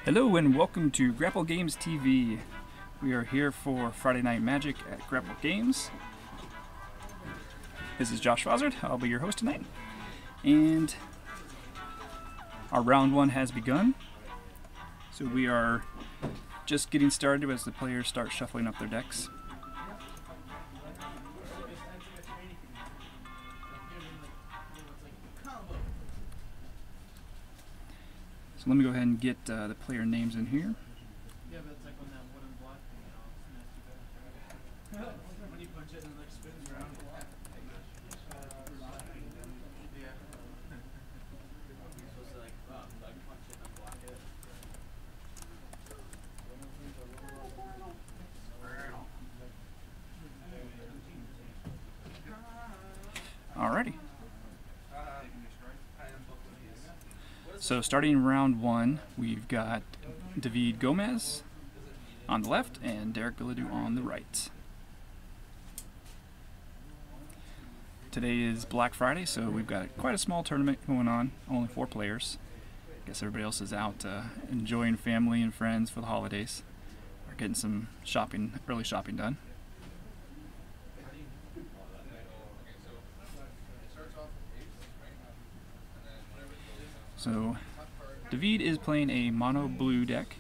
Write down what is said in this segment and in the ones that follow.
Hello and welcome to Grapple Games TV. We are here for Friday Night Magic at Grapple Games. This is Josh Fozzard. I'll be your host tonight. And our round one has begun. So we are just getting started as the players start shuffling up their decks. So let me go ahead and get the player names in here. Yeah, but it's like when that wooden block thing, when you punch it and it like spins around. Yeah. You're supposed to like punch it and unblock it. Alrighty. So starting round one, we've got David Gomez on the left and Derek Gilladu on the right. Today is Black Friday, so we've got quite a small tournament going on, only 4 players. I guess everybody else is out enjoying family and friends for the holidays, or getting some shopping, early shopping done. So, David is playing a mono blue deck,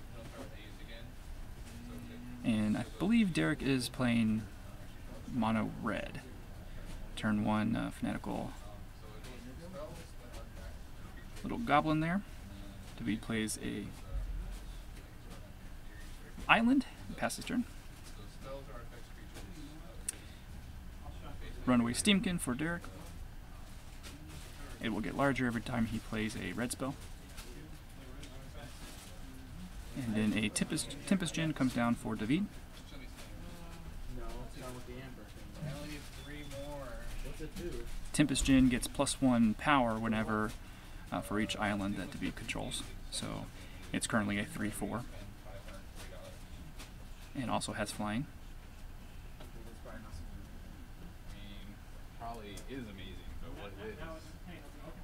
and I believe Derek is playing mono red. Turn 1 fanatical little goblin there. David plays a island, passes turn. Runaway Steamkin for Derek. It will get larger every time he plays a red spell. And then a Tempest Gin comes down for David. No, it's not with the amber thing. I only need 3 more. What's it do? Tempest Gin gets +1 power whenever for each island that David controls. So it's currently a 3/4. And also has flying. Probably is amazing, but what it is,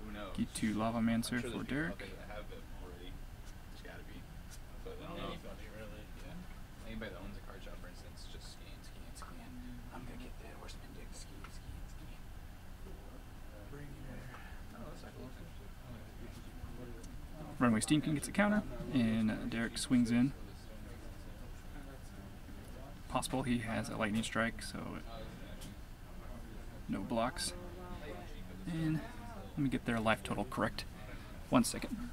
who knows? Get 2 Lava Mancer Sure for there's people out Derek. there that have it already. There's gotta be. But Anybody really? yeah. Anybody that owns a card shop, for instance, just scan. I'm gonna get the horseman deck. Scan. Bring your. Oh, that's like a little. Runaway Steamkin gets a counter, and Derek swings in. Possible he has a lightning strike, so no blocks. And let me get their life total correct. 1 second.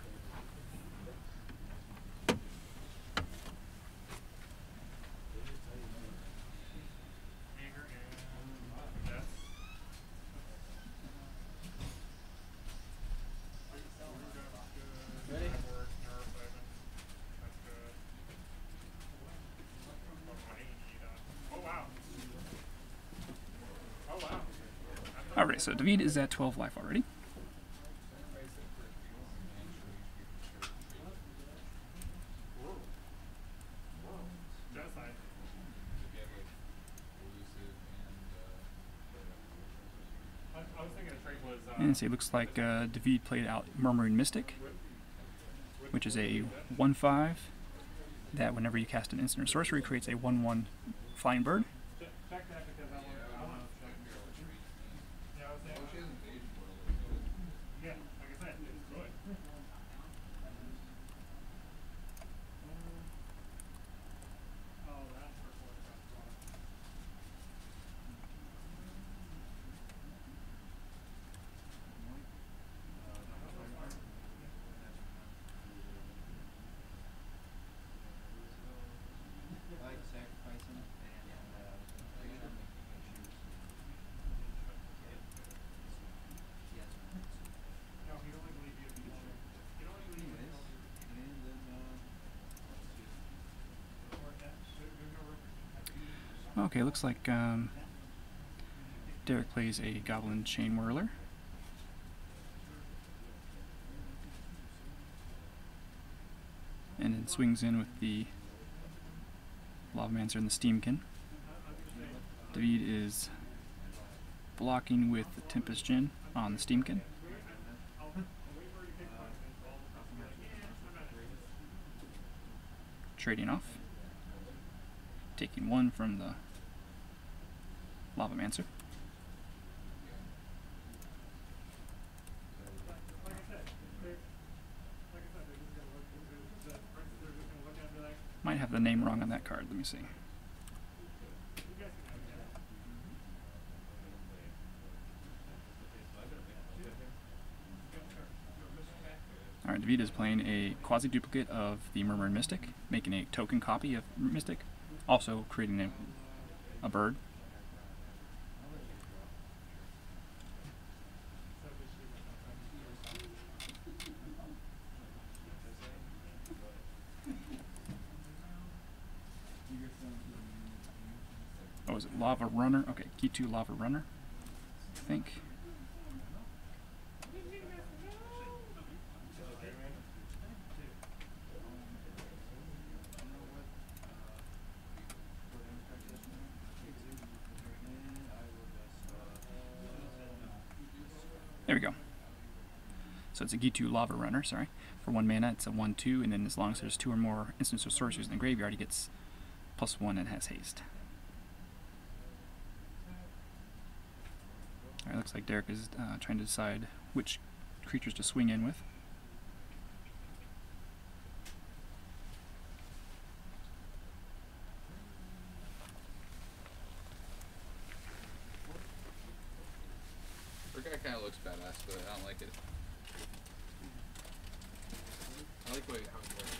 Alright, so David is at 12 life already. And so it looks like David played out Murmuring Mystic, which is a 1/5 that whenever you cast an instant or sorcery creates a 1/1 flying bird. Okay, looks like Derek plays a Goblin Chain Whirler. And then swings in with the Lavamancer and the Steamkin. David is blocking with the Tempest Djinn on the Steamkin. Trading off. Taking one from the Lavamancer. Might have the name wrong on that card, let me see. Alright, David is playing a Quasiduplicate of the Murmuring Mystic, making a token copy of Mystic, also creating a bird. Oh, is it Lava Runner? Okay, Key 2 Lava Runner, I think. There we go. So it's a G2 Lava Runner, sorry. For 1 mana, it's a 1/2, and then as long as there's 2 or more instants or sorceries in the graveyard, he gets +1 and has haste. Alright, looks like Derek is trying to decide which creatures to swing in with. Our guy kind of looks badass, but I don't like it. I like the way how it works.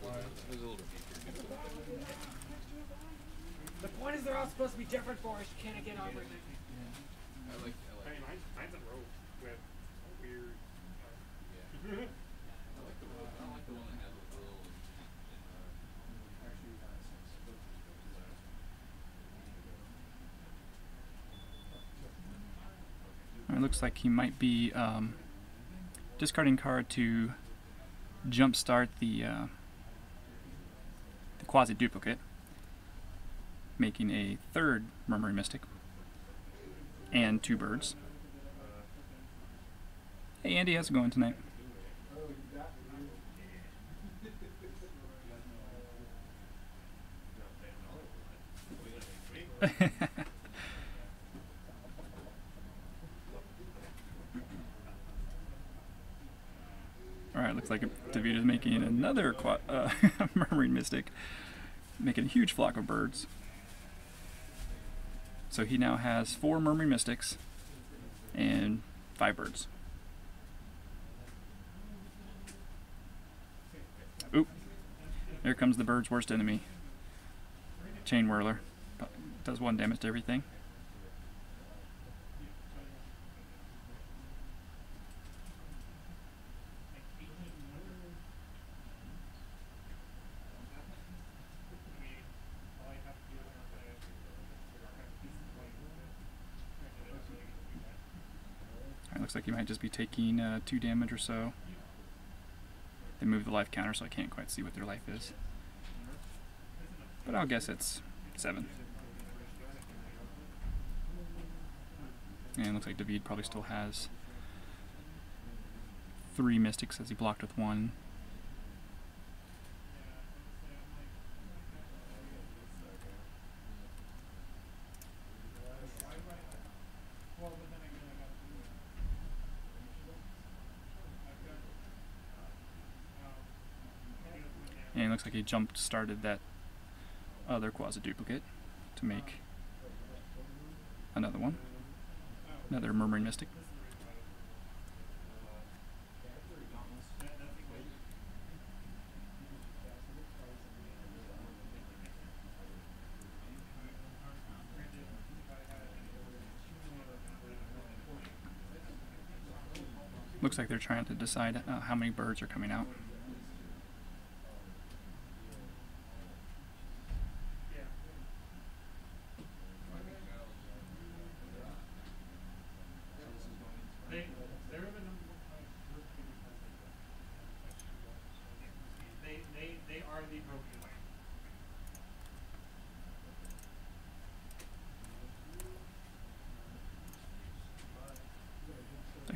It was a little bit deeper. The point is they're all supposed to be different for us. You can't get over it. I like Mine's a rogue with weird. yeah. I like the one. I don't like the one that has like a little. It looks like he might be discarding card to jumpstart the Quasiduplicate, making a 3rd Murmuring Mystic and 2 birds. Hey Andy, how's it going tonight? Alright, looks like David is making another Murmuring Mystic, making a huge flock of birds. So he now has 4 Murmuring Mystics and 5 birds. Oop. Here comes the bird's worst enemy. Chain Whirler. Does 1 damage to everything. Looks like he might just be taking 2 damage or so. They moved the life counter, so I can't quite see what their life is. But I'll guess it's 7. And it looks like David probably still has 3 Mystics as he blocked with 1. And it looks like he started that other Quasiduplicate to make another one. Another Murmuring Mystic. Looks like they're trying to decide how many birds are coming out. They are the broken way. So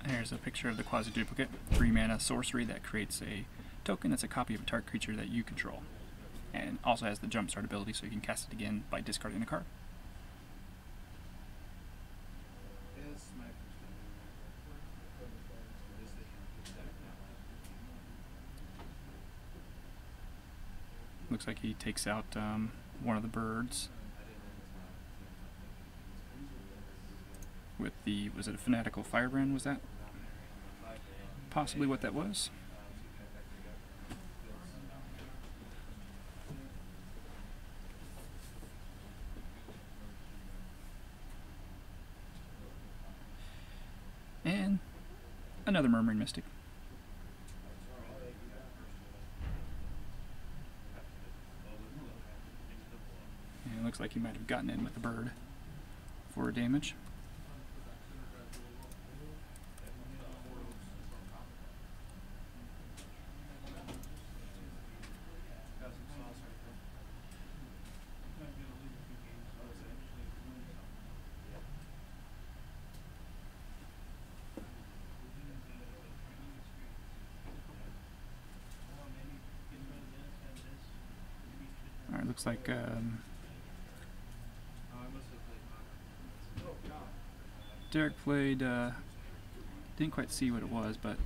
here's a picture of the Quasiduplicate, 3-mana sorcery that creates a token that's a copy of a target creature that you control, and also has the jumpstart ability, so you can cast it again by discarding a card. Looks like he takes out one of the birds with the, was it a Fanatical Firebrand, was that possibly what that was? And another Murmuring Mystic. And it looks like he might have gotten in with the bird for damage. Alright, looks like Derek played, didn't quite see what it was, but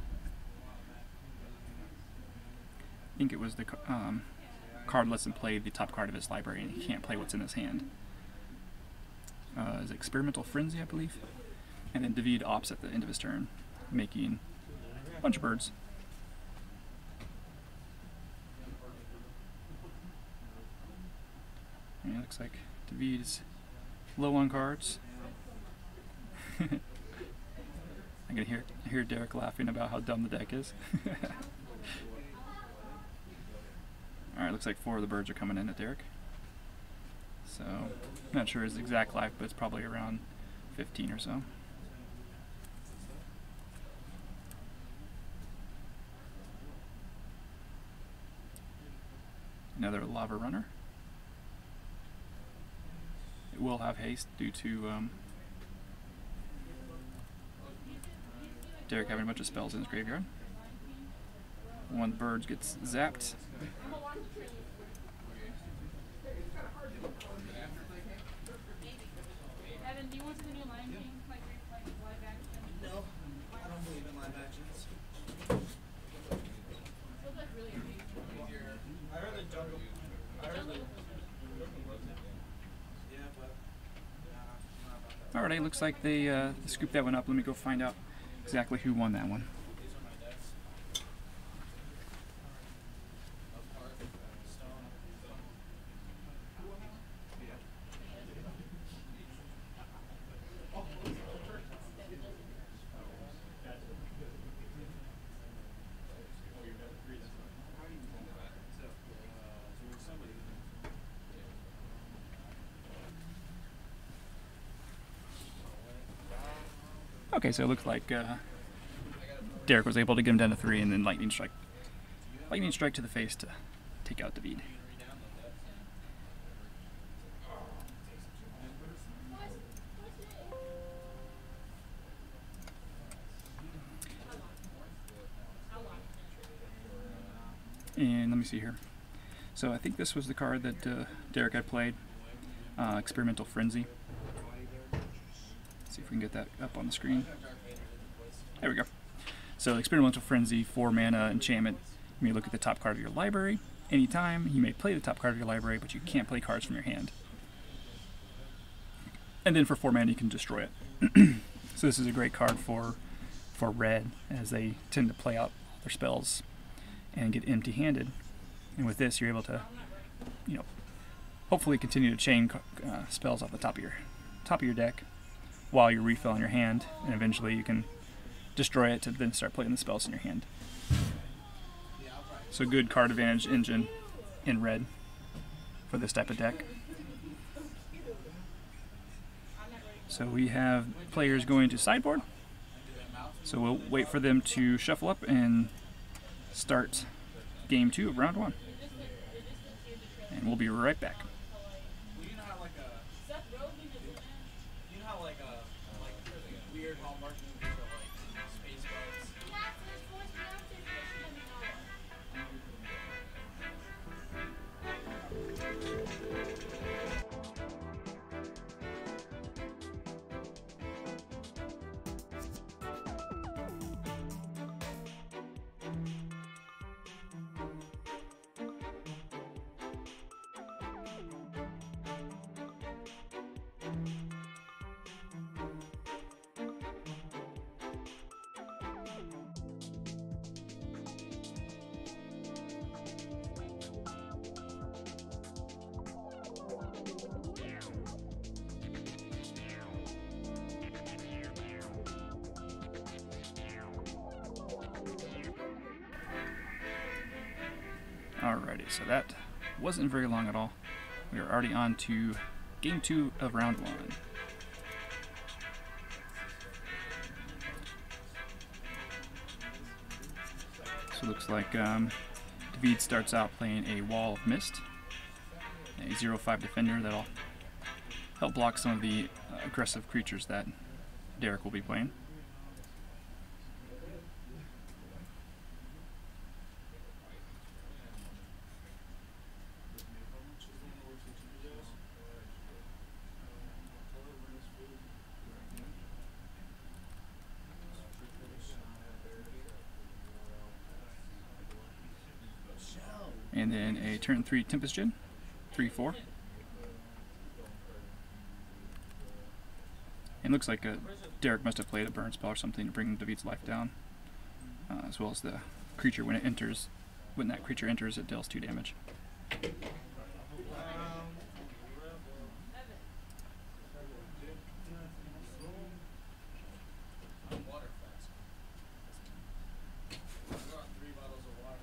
I think it was the card lets him play the top card of his library, and he can't play what's in his hand. Is it Experimental Frenzy, I believe? And then David opts at the end of his turn, making a bunch of birds. And it looks like David is low on cards. I can hear Derek laughing about how dumb the deck is. Alright, looks like 4 of the birds are coming in at Derek. So, not sure his exact life, but it's probably around 15 or so. Another Lava Runner. It will have haste due to Derek having a bunch of spells in his graveyard. One of the birds gets zapped. Evan, do you want to see the new Lion King? Like live action? No, I don't believe in live actions. It looks like really amazing. I heard the jungle. I heard the. Yeah, but. Nah, Alright, looks like they scooped that one up. Let me go find out exactly who won that one. these are my decks. Okay, so it looks like Derek was able to get him down to 3, and then lightning strike to the face to take out David. And let me see here. So I think this was the card that Derek had played, Experimental Frenzy. See if we can get that up on the screen. There we go. So Experimental Frenzy, 4 mana enchantment. You may look at the top card of your library. Anytime, you may play the top card of your library, but you can't play cards from your hand. And then for 4 mana, you can destroy it. So this is a great card for red, as they tend to play out their spells and get empty-handed. And with this, you're able to, you know, hopefully continue to chain spells off the top of your deck while you're refilling your hand, and eventually you can destroy it to then start playing the spells in your hand. So good card advantage engine in red for this type of deck. So we have players going to sideboard. So we'll wait for them to shuffle up and start game 2 of round 1. And we'll be right back. Well, you know how like you know how like weird Hallmark movies are like space bugs. Alrighty, so that wasn't very long at all. We are already on to game 2 of round 1. So it looks like David starts out playing a Wall of Mist, a 0/5 defender that'll help block some of the aggressive creatures that Derek will be playing. And then a turn 3 Tempest Gen, 3/4. And looks like Derek must have played a burn spell or something to bring David's life down, as well as the creature when it enters. When that creature enters, it deals 2 damage. Water flask. I brought 3 bottles of water.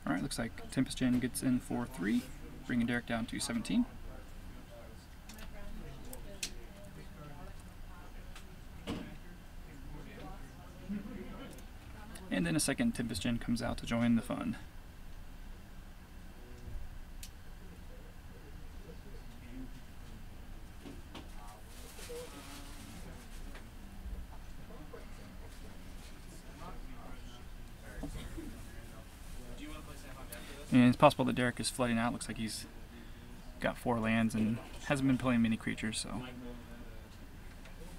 Alright, looks like Tempest Gen gets in for 3, bringing Derek down to 17. And then a second Tempest Gen comes out to join the fun. And it's possible that Derek is flooding out. Looks like he's got 4 lands and hasn't been playing many creatures, so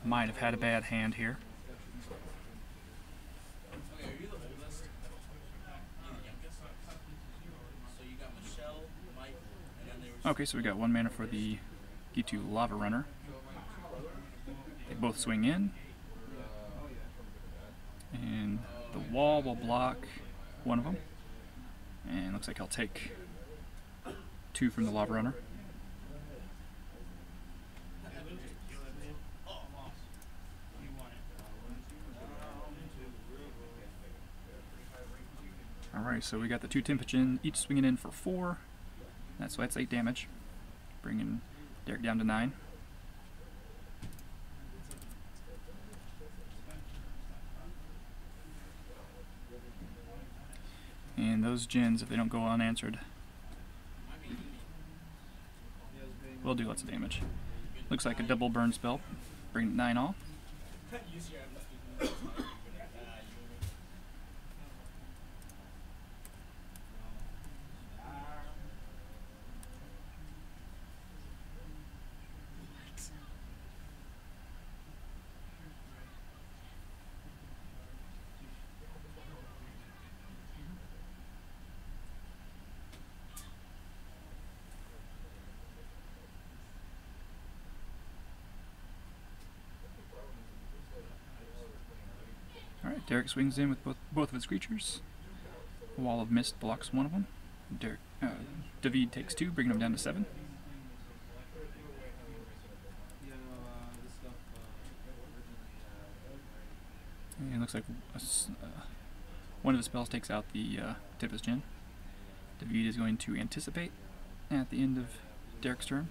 might have had a bad hand here. Okay, are you the oldest? You the youngest? So you got Michelle, Mike, and then they were Okay, so we got 1 mana for the G2 Lava Runner. They both swing in. And the wall will block one of them. And looks like I'll take 2 from the Lava Runner. Alright, so we got the 2 Tempest Gen, each swinging in for 4. That's 8 damage, bringing Derek down to 9. And those gens, if they don't go unanswered, will do lots of damage. Looks like a double burn spell, bring 9 all. Alright, Derek swings in with both of his creatures. A Wall of Mist blocks one of them. David takes 2, bringing him down to 7. And it looks like one of the spells takes out the Tempest Gen. David is going to anticipate at the end of Derek's turn.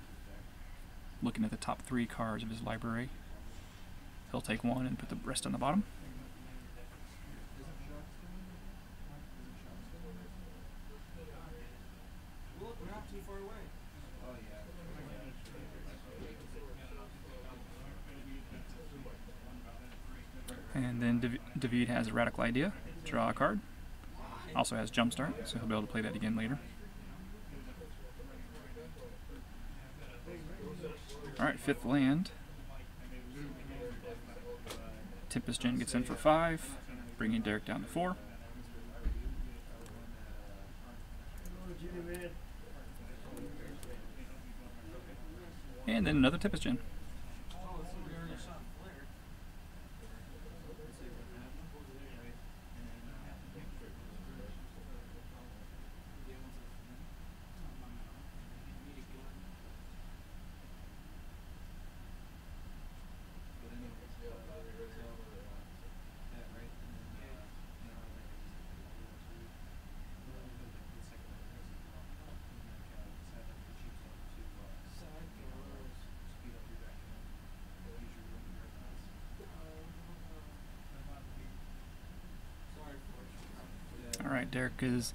Looking at the top 3 cards of his library. He'll take 1 and put the rest on the bottom. And then David has a radical idea. Draw a card. Also has Jumpstart, so he'll be able to play that again later. Alright, 5th land. Tempest Gen gets in for 5, bringing Derek down to 4. And then another Tempest Gen. Alright, Derek is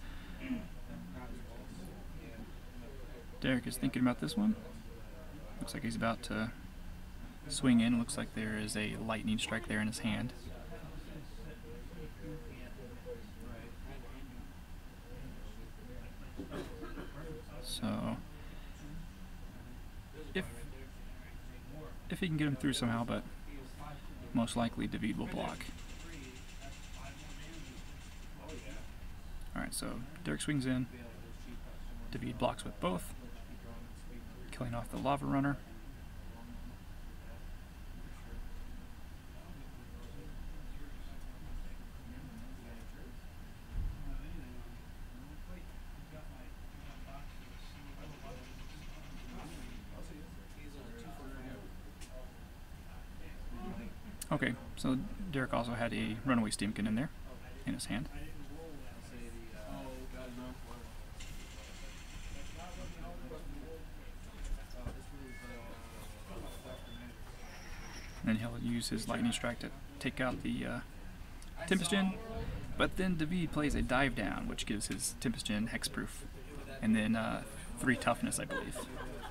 thinking about this one. Looks like he's about to swing in. Looks like there is a lightning strike there in his hand. So if he can get him through somehow, but most likely David will block. Alright, so Derek swings in. David blocks with both, killing off the Lava Runner. Okay, so Derek also had a Runaway Steamkin in there, in his hand. And then he'll use his Lightning Strike to take out the Tempest Gen. But then David plays a Dive Down, which gives his Tempest Gen hexproof. And then 3 toughness, I believe.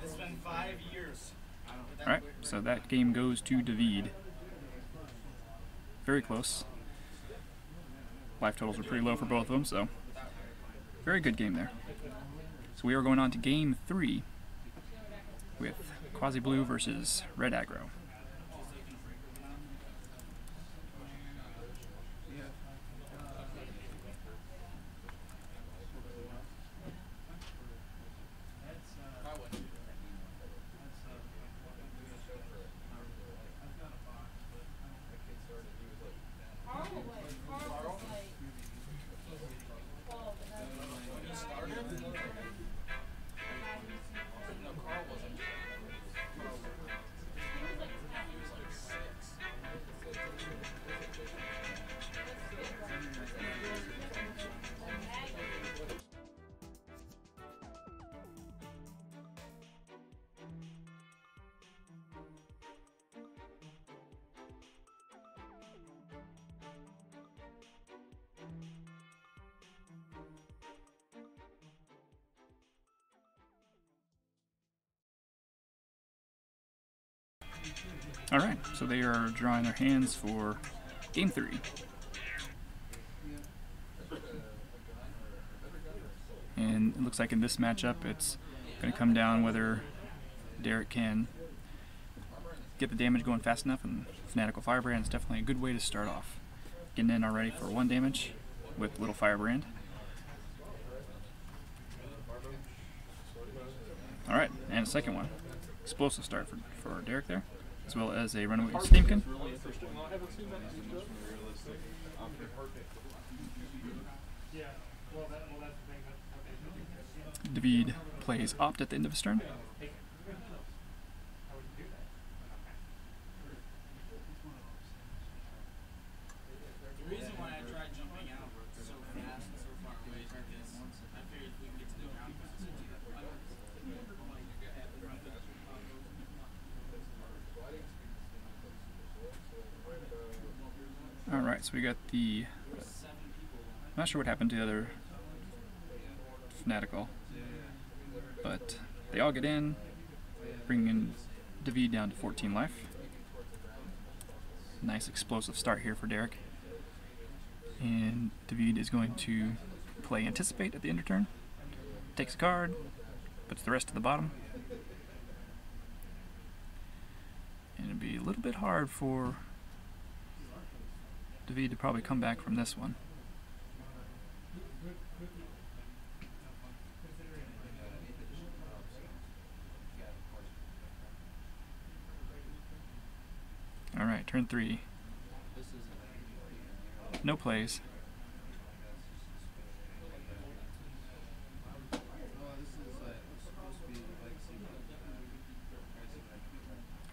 It's been 5 years. Alright, so that game goes to David. Very close. Life totals are pretty low for both of them, so very good game there. So we are going on to game 3 with Quasi Blue versus Red Aggro. Alright, so they are drawing their hands for game 3. And it looks like in this matchup it's going to come down whether Derek can get the damage going fast enough, and Fanatical Firebrand is definitely a good way to start off. Getting in already for 1 damage with Little Firebrand. Alright, and a second one. Explosive start for Derek there, as well as a Runaway Steamkin. David plays Opt at the end of his turn. The reason why I tried jumping out so fast and so far away is because I figured if we can get to the ground because it's Alright, so we got the... I'm not sure what happened to the other Fanatical, but they all get in, bringing David down to 14 life. Nice explosive start here for Derek. And David is going to play Anticipate at the end of turn. Takes a card, puts the rest to the bottom. And it'd be a little bit hard for David to probably come back from this one. Alright, turn 3. No plays.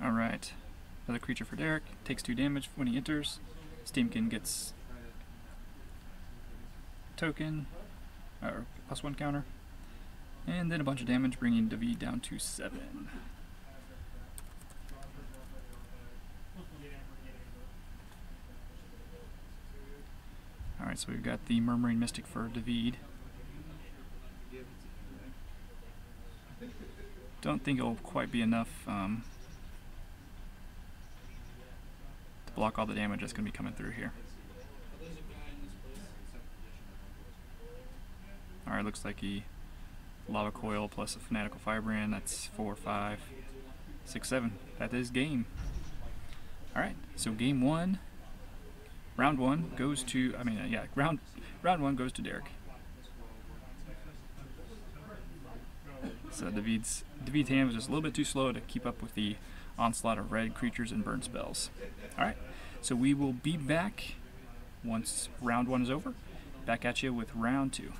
Alright, another creature for Derek. Takes 2 damage when he enters. Steamkin gets token, or +1 counter. And then a bunch of damage, bringing David down to 7. Alright, so we've got the Murmuring Mystic for David. Don't think it'll quite be enough to block all the damage that's going to be coming through here. Alright, looks like he Lava Coil plus a Fanatical Firebrand. That's 4, 5, 6, 7. That is game. Alright, so game 1. Round 1 goes to, round 1 goes to Derek. So David's hand was just a little bit too slow to keep up with the onslaught of red creatures and burn spells. Alright, so we will be back once round 1 is over. Back at you with round 2.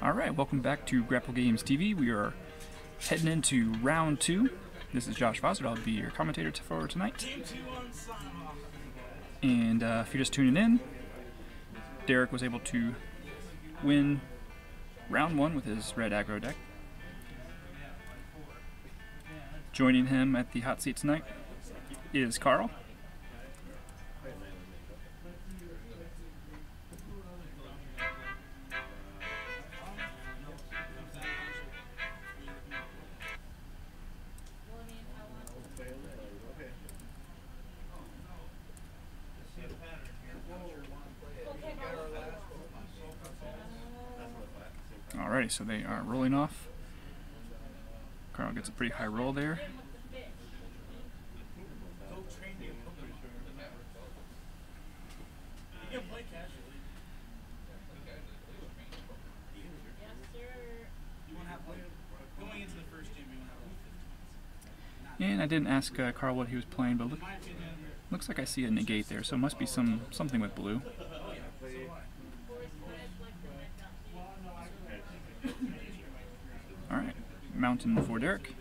Alright, welcome back to Grapple Games TV. We are heading into round 2. This is Josh Foster. I'll be your commentator for tonight. And if you're just tuning in, Derek was able to win round 1 with his red aggro deck. Joining him at the hot seat tonight is Carl. Alrighty, so they are rolling off. Carl gets a pretty high roll there. And I didn't ask Carl what he was playing, but looks like I see a negate there, so it must be something with blue. Alright, mountain for Derek.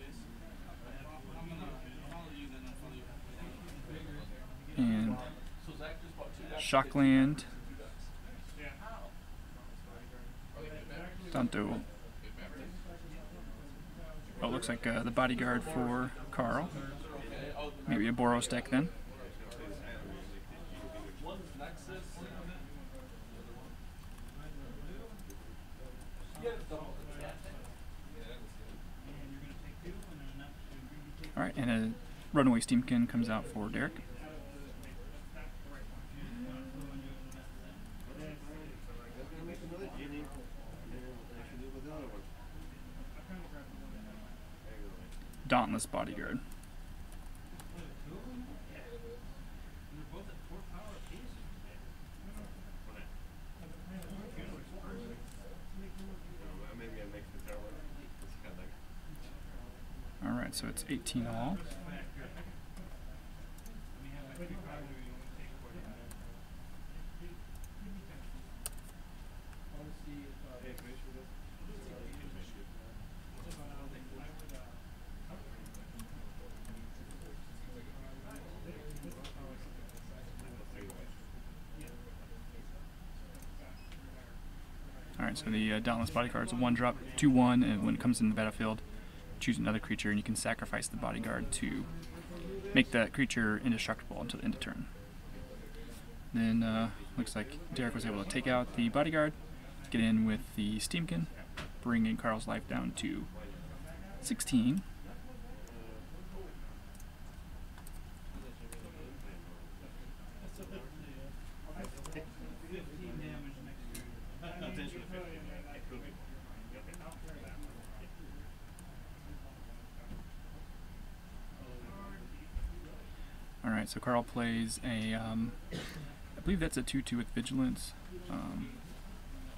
And Shockland. Tanto. Oh, it looks like the bodyguard for Carl. Maybe a Boros deck then. Alright, and a Runaway Steamkin comes out for Derek. Dauntless Bodyguard. Alright, so it's 18 all. Alright, so the Dauntless Bodyguard is a 1-drop, 2/1, and when it comes in the battlefield, choose another creature and you can sacrifice the bodyguard to make that creature indestructible until the end of turn. Then looks like Derek was able to take out the bodyguard, get in with the Steamkin, bringing Carl's life down to 16. Alright, so Carl plays a, I believe that's a 2/2 with Vigilance,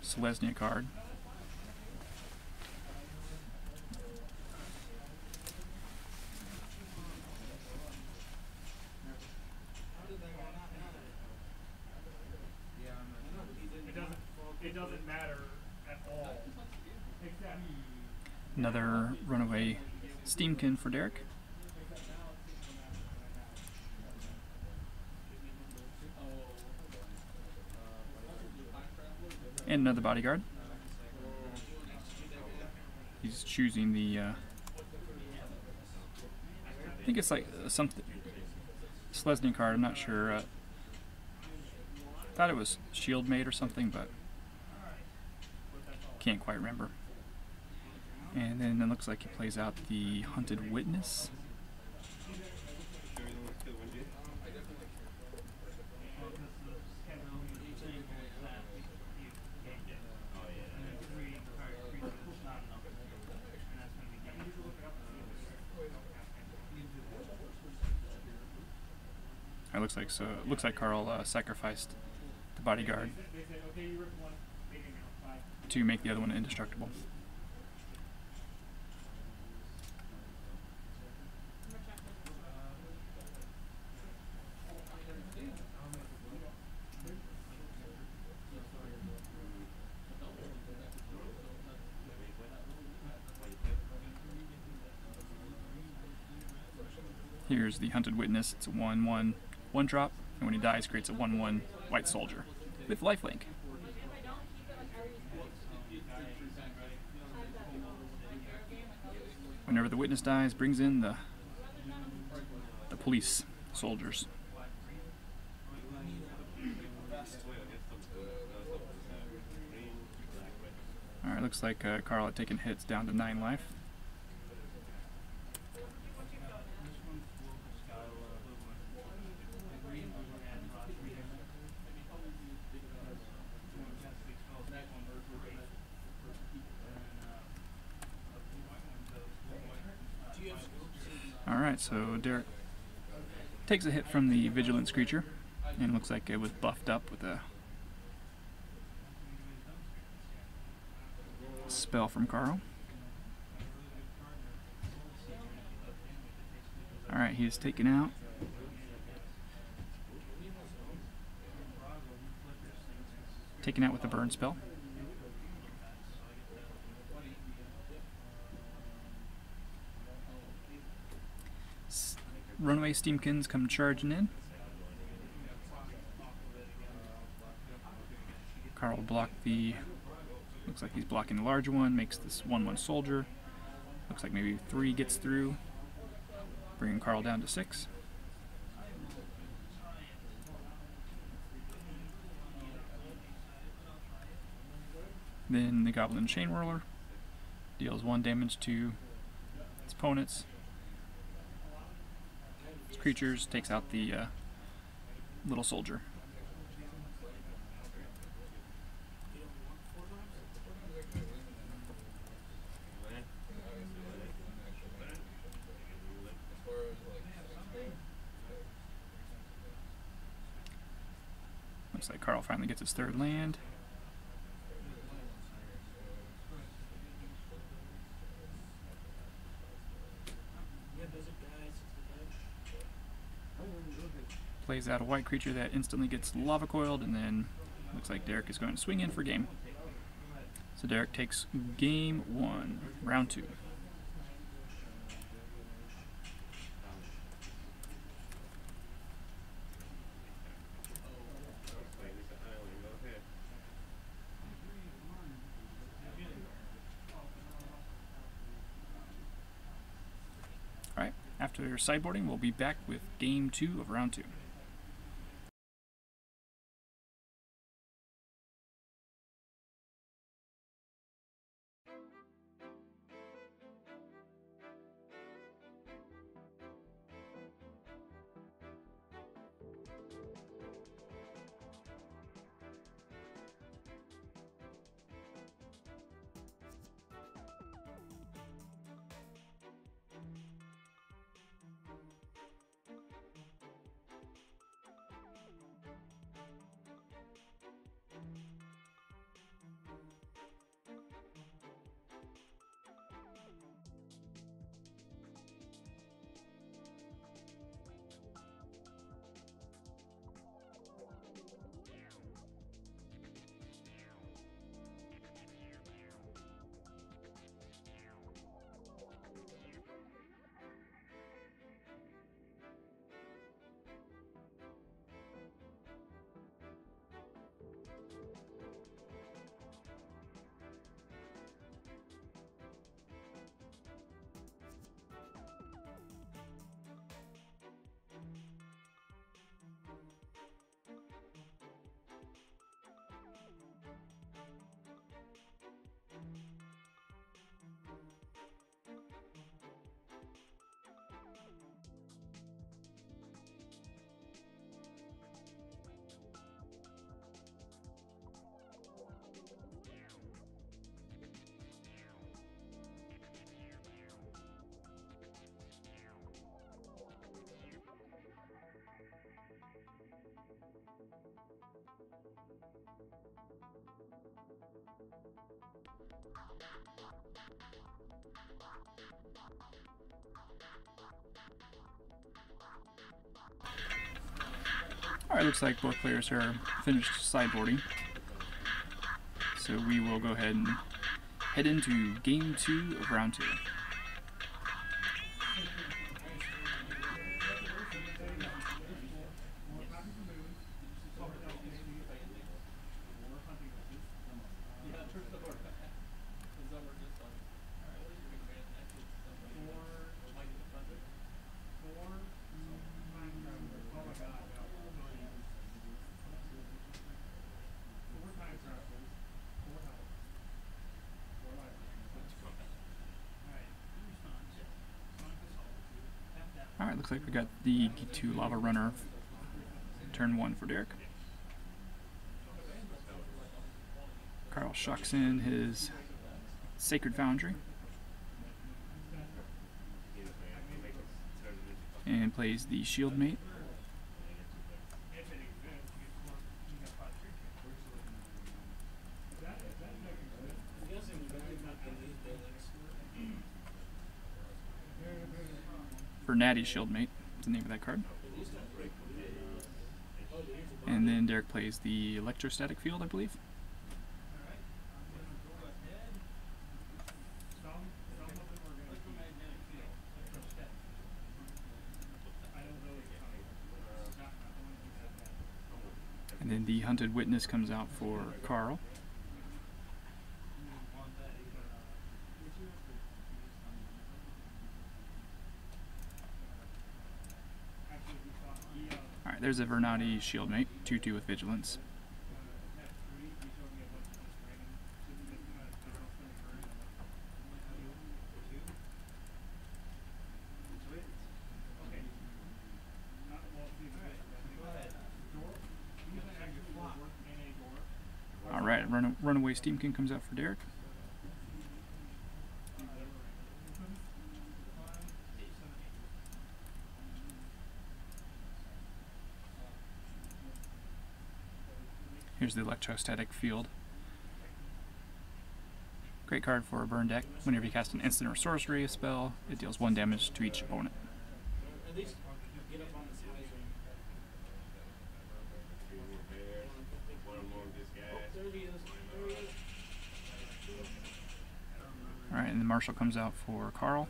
Selesnya card. It doesn't matter at all. Except Another runaway Steamkin for Derek. And another bodyguard. He's choosing the, I think it's like something, Selesnya card, I'm not sure. Thought it was Shield Mate or something, but can't quite remember. And then it looks like he plays out the Hunted Witness. It looks like so. It looks like Carl sacrificed the bodyguard to make the other one indestructible. Here's the Hunted Witness. It's a 1/1 1-drop, and when he dies, creates a 1/1 white soldier with lifelink. Whenever the witness dies, brings in the police soldiers. Alright, looks like Carl had taken hits down to 9 life. Alright, so Derek takes a hit from the Vigilance creature, and looks like it was buffed up with a spell from Carl. Alright, he is taken out. Taken out with a burn spell. Runaway Steamkins come charging in. Carl will block the, looks like he's blocking the larger one, makes this 1/1 soldier. Looks like maybe 3 gets through, bringing Carl down to 6. Then the Goblin Chain Whirler deals 1 damage to its opponents. Its creatures, takes out the little soldier. Looks like Carl finally gets his 3rd land. Plays out a white creature that instantly gets lava coiled, and then looks like Derek is going to swing in for game. So Derek takes game 1, round 2. Alright, after sideboarding, we'll be back with game 2 of round 2. Alright, looks like both players are finished sideboarding. So we will go ahead and head into game 2 of round 2. Alright, looks like we got the G2 Lava Runner turn 1 for Derek. Carl shucks in his Sacred Foundry and plays the Shield Mate. Natty Shield Mate is the name of that card. And then Derek plays the Electrostatic Field, I believe. And then the Hunted Witness comes out for Carl. Alright, there's a Vernati Shield Mate, 2/2 with Vigilance. Alright, Runaway Steamkin comes out for Derek. Here's the Electrostatic Field. Great card for a burn deck. Whenever you cast an instant or sorcery spell, it deals 1 damage to each opponent. Alright, and the Marshal comes out for Carl.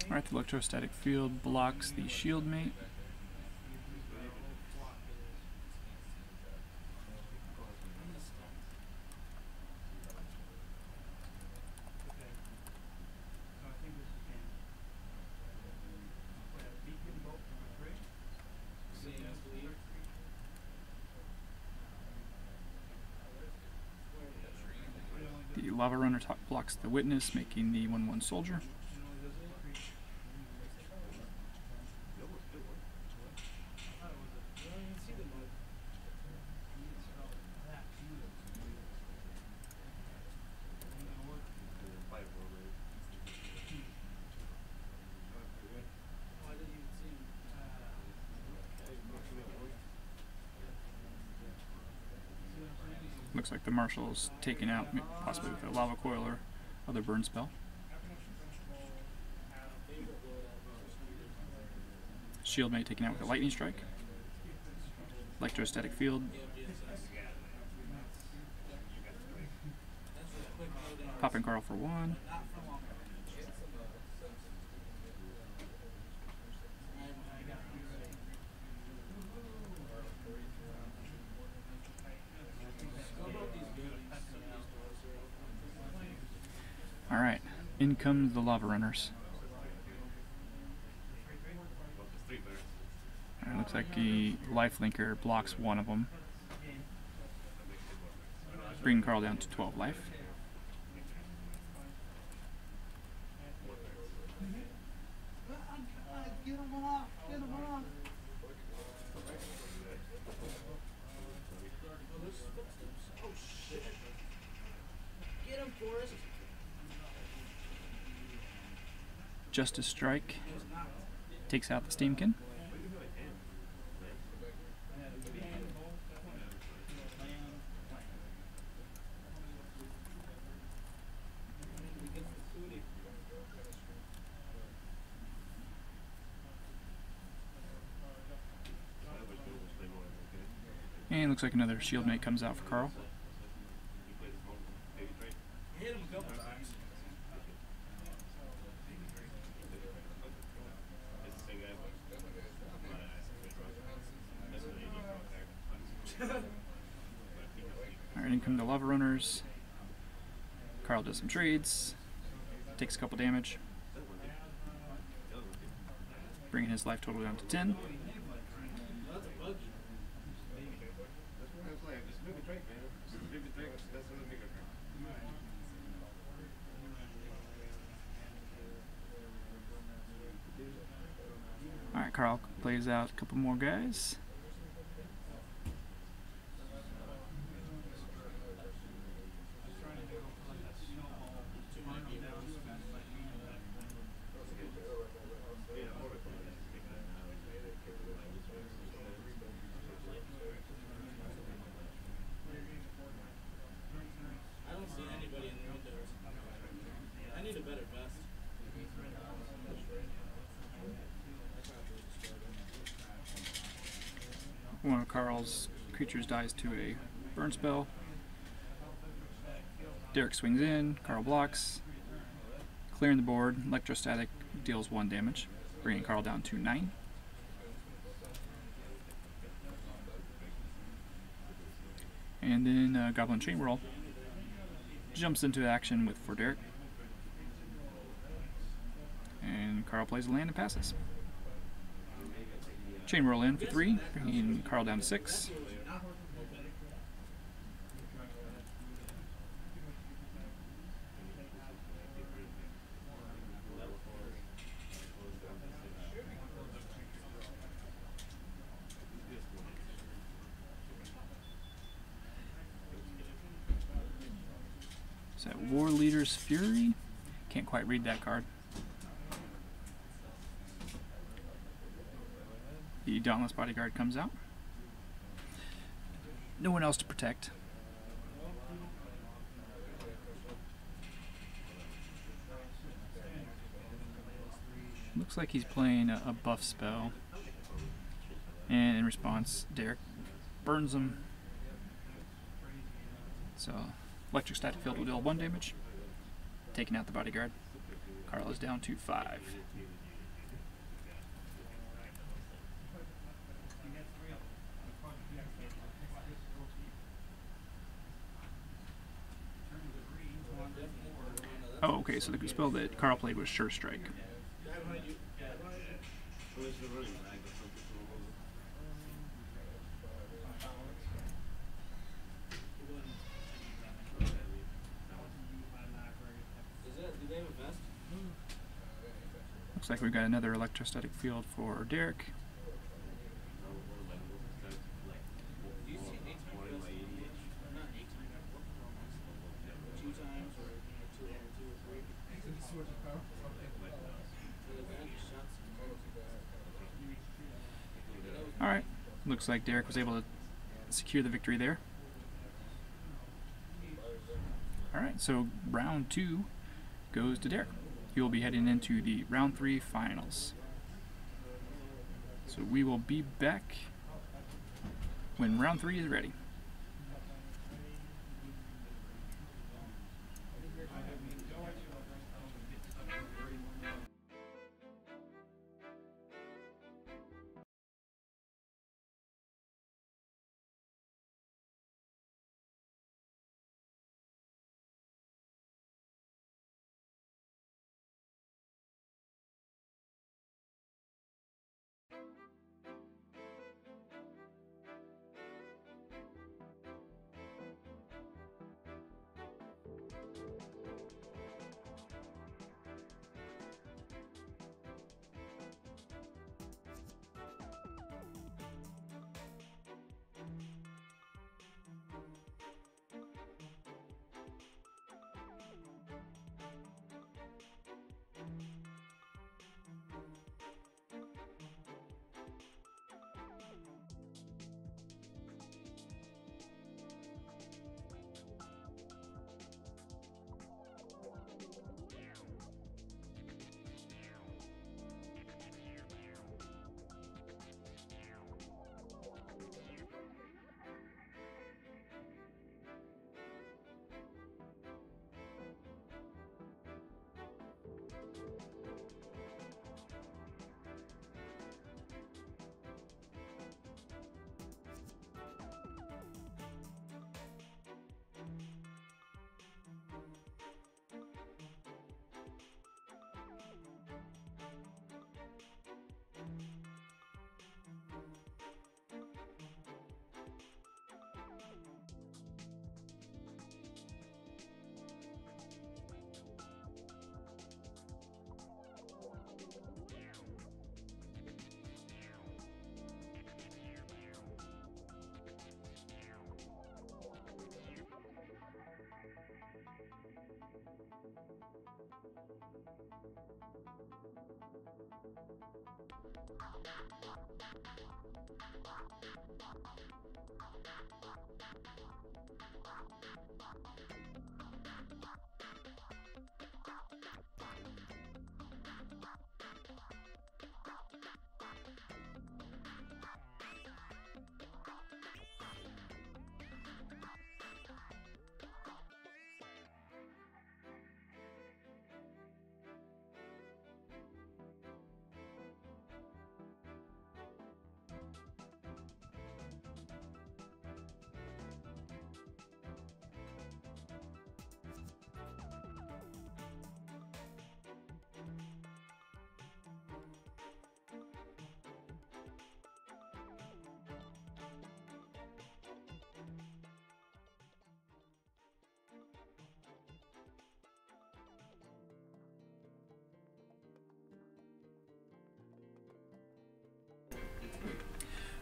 Alright, the Electrostatic Field blocks the Shield Mate. The Lava Runner blocks the Witness, making the 1/1 Soldier. Looks like the Marshal's taken out, possibly with a Lava Coil or other burn spell. Shield Mate taken out with a Lightning Strike. Electrostatic Field. Popping Carl for 1. Alright, in come the Lava Runners. It looks like the Lifelinker blocks one of them, bringing Carl down to 12 life. Justice Strike takes out the Steamkin. And looks like another shield mate comes out for Carl. Hit him a couple times. Alright, in come the Lava Runners. Carl does some trades, takes a couple damage, bringing his life total down to 10. That's a buggy. Alright, Carl plays out a couple more guys. I don't see anybody in the windows. I need a better vest. One of Carl's creatures dies to a burn spell. Derek swings in, Carl blocks, clearing the board. Electrostatic deals 1 damage, bringing Carl down to 9. And then Goblin Chain Whirl jumps into action for Derek. And Carl plays a land and passes. Chain Whirl in for 3, bringing Carl down to 6. Is that War Leader's Fury? Can't quite read that card. The Dauntless Bodyguard comes out. No one else to protect. Looks like he's playing a buff spell. And in response, Derek burns him. So, Electric Static Field will deal 1 damage. Taking out the Bodyguard. Carl is down to 5. Oh, okay, so the spell that Carl played was Sure Strike. Do they have a vest? Looks like we've got another Electrostatic Field for Derek. Do you see 8 times vest? Or not 8 times. 2 times or 2 or 3? Alright, looks like Derek was able to secure the victory there. Alright, so round 2 goes to Derek. He will be heading into the round 3 finals. So we will be back when round 3 is ready.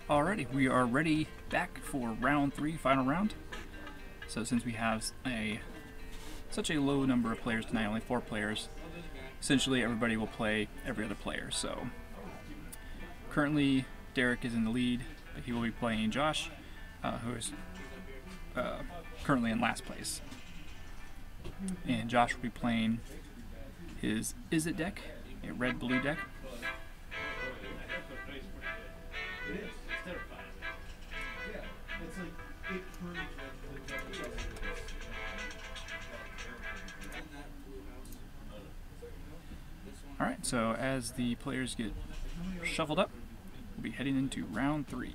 Alrighty, we are ready back for round 3, final round. So since we have such a low number of players tonight, only 4 players, essentially everybody will play every other player. So currently Derek is in the lead. He will be playing Josh, who is currently in last place. And Josh will be playing his Izzet deck, a red-blue deck. Alright, so as the players get shuffled up, we'll be heading into round 3.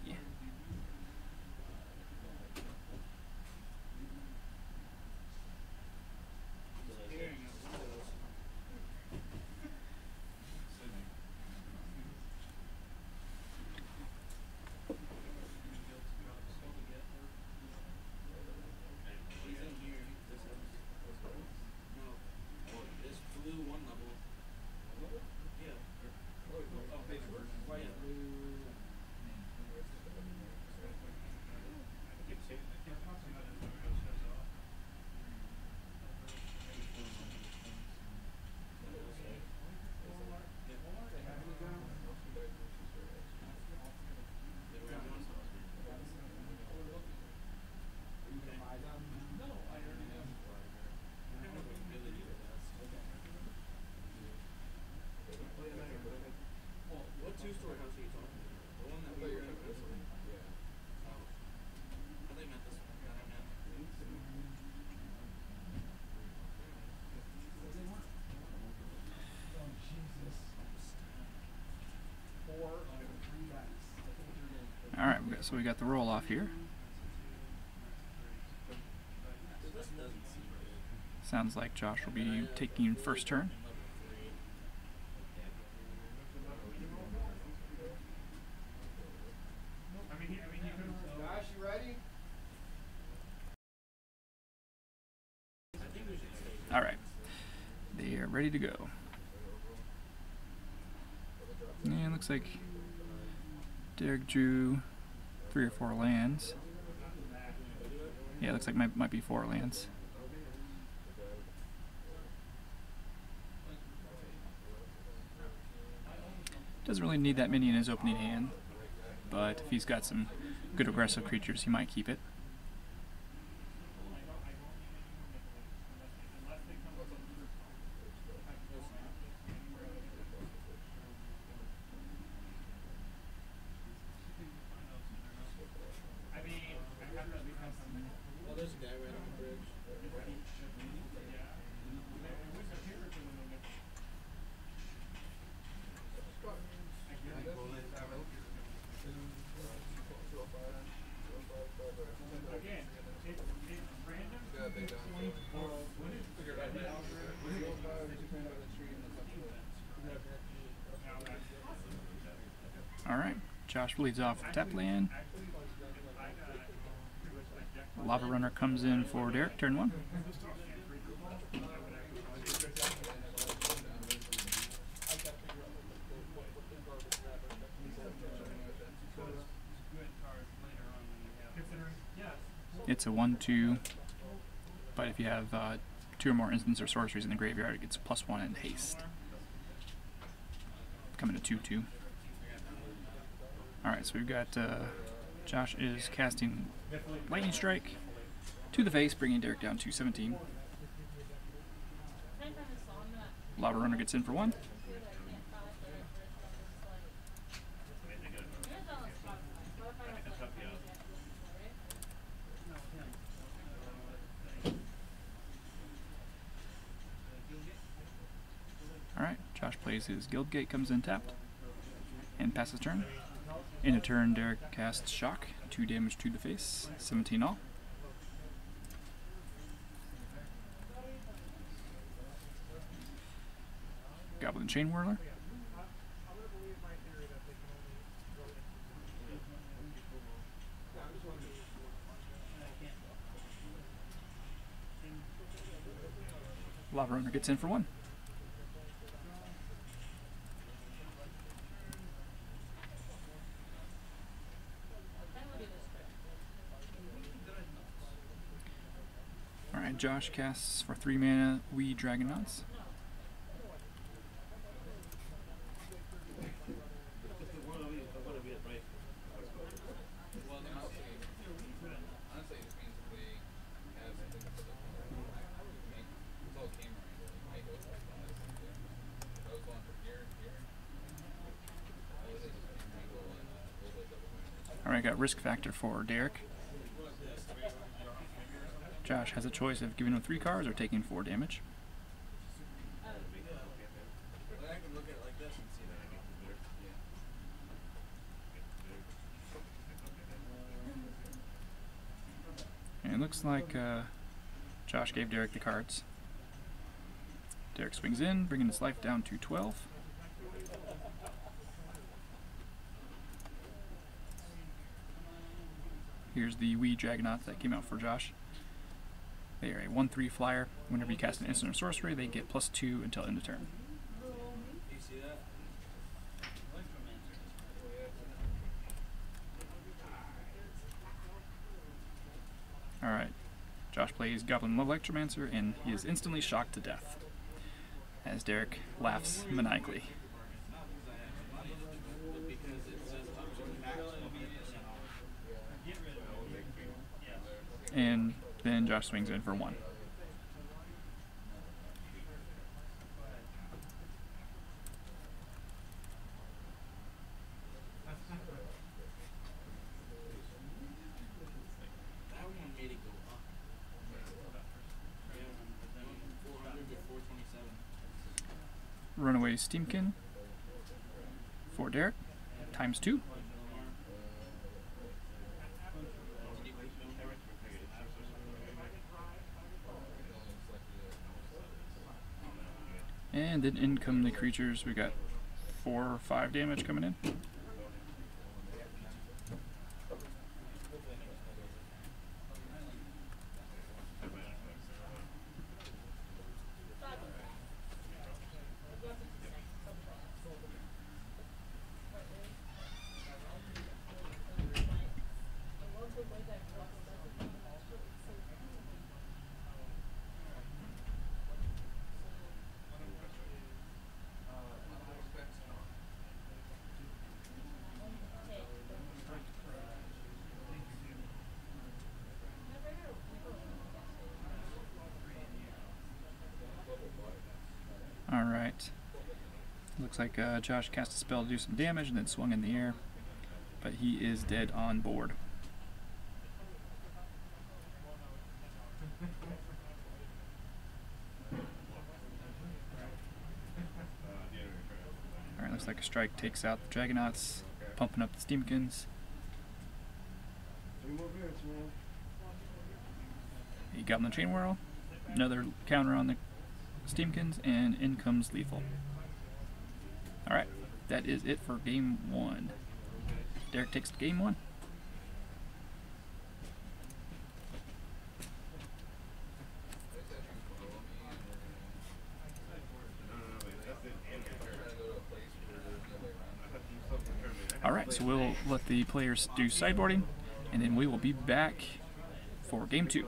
two-story house are you talking about? The one that we were in this one? Yeah. Oh. I think meant this one. That I meant. Oh, Jesus. 4 over 3 dice. Alright, so we got the roll off here. This doesn't seem good. Sounds like Josh will be taking first turn. Josh, you ready? Alright, they are ready to go. And looks like Derek drew 3 or 4 lands. Yeah, looks like might be 4 lands. Doesn't really need that many in his opening hand, but if he's got some good aggressive creatures, he might keep it. Oh, there's a guy right on the bridge. Again, it's random. Alright, Josh leads off with tap land. Lava Runner comes in for Derek, turn 1. It's a 1/2, but if you have 2 or more instants or sorceries in the graveyard, it gets +1 in haste. coming to 2-2. Alright, so we've got Josh is casting Lightning Strike to the face, bringing Derek down to 17. Lava Runner gets in for 1. Alright, Josh plays his Guild Gate, comes in tapped, and passes turn. In a turn, Derek casts Shock, 2 damage to the face, 17 all. Goblin Chain Whirler. Lava Runner gets in for 1. Alright, Josh casts for 3 mana We Dragonauts. Honestly, it means if they have something to put the it's all camera angle. It might go for I was going from here to here. I was just camera angle and a little bit double damage. Alright, got Risk Factor for Derek. Josh has a choice of giving him 3 cards or taking 4 damage. I can look at it like this and see that. And it looks like Josh gave Derek the cards. Derek swings in, bringing his life down to 12. Here's the Wee Dragonauts that came out for Josh. They are a 1/3 flyer. Whenever you cast an instant or sorcery, they get +2 until end of turn. You see that? Alright, Josh plays Goblin Electromancer, and he is instantly shocked to death, as Derek laughs maniacally. And then Josh swings in for 1. That one made it go up. Yeah, that went from 400 to 427. Runaway Steamkin for Derek, ×2. And then in come the creatures. We got 4 or 5 damage coming in. Alright. Looks like Josh cast a spell to do some damage and then swung in the air, but he is dead on board. Alright, looks like a strike takes out the Dragonauts, pumping up the Steamkins. A Goblin Chain Whirl, another counter on the Steamkins, and in comes Lethal. Alright, that is it for game 1. Derek takes game 1. Alright, so we'll let the players do sideboarding, and then we will be back for game 2.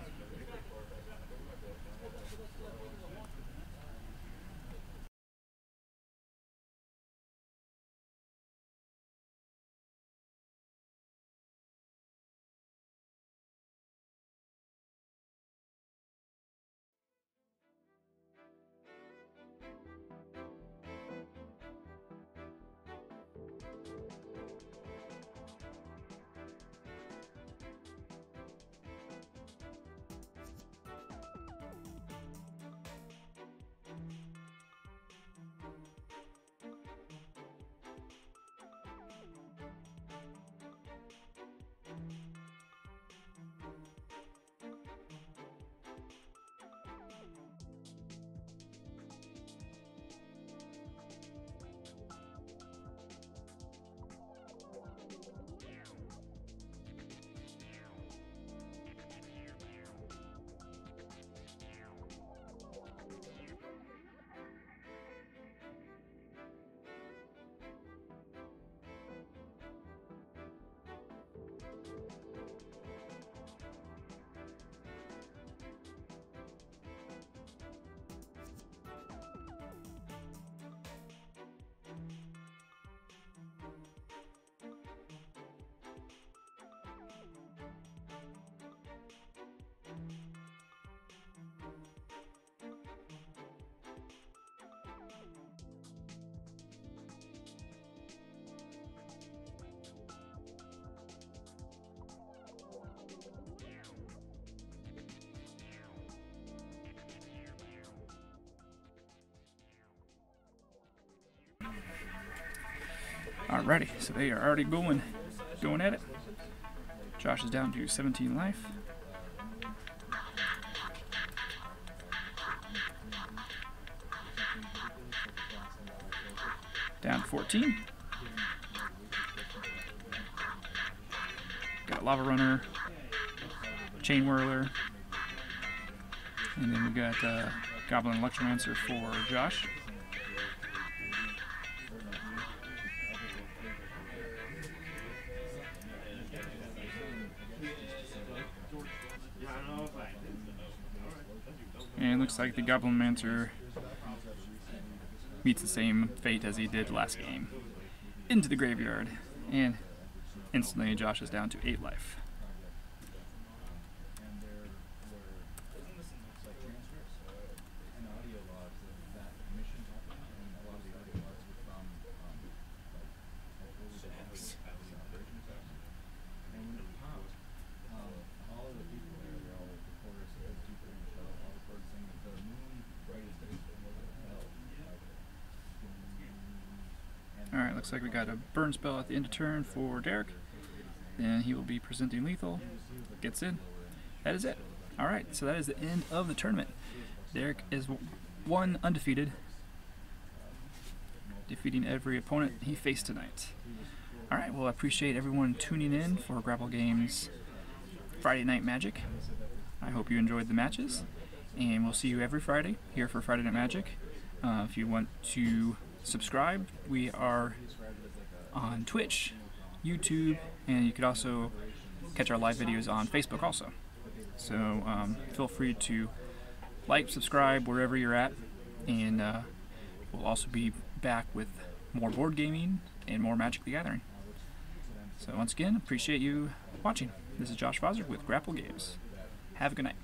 Alrighty, so they are already going at it. Josh is down to 17 life. Down to 14. Got Lava Runner, Chain Whirler, and then we got Goblin Electromancer for Josh. And looks like the Goblin Mancer meets the same fate as he did last game. Into the graveyard, and instantly Josh is down to 8 life. Alright, looks like we got a burn spell at the end of turn for Derek. Then he will be presenting lethal. Gets in. That is it. Alright, so that is the end of the tournament. Derek is 1 undefeated, defeating every opponent he faced tonight. Alright, well, I appreciate everyone tuning in for Grapple Games Friday Night Magic. I hope you enjoyed the matches, and we'll see you every Friday here for Friday Night Magic. If you want to subscribe, we are on Twitch, YouTube, and you could also catch our live videos on Facebook also. So feel free to like, subscribe wherever you're at, and we'll also be back with more board gaming and more Magic the Gathering. So once again, appreciate you watching. This is Josh Foster with Grapple Games. Have a good night.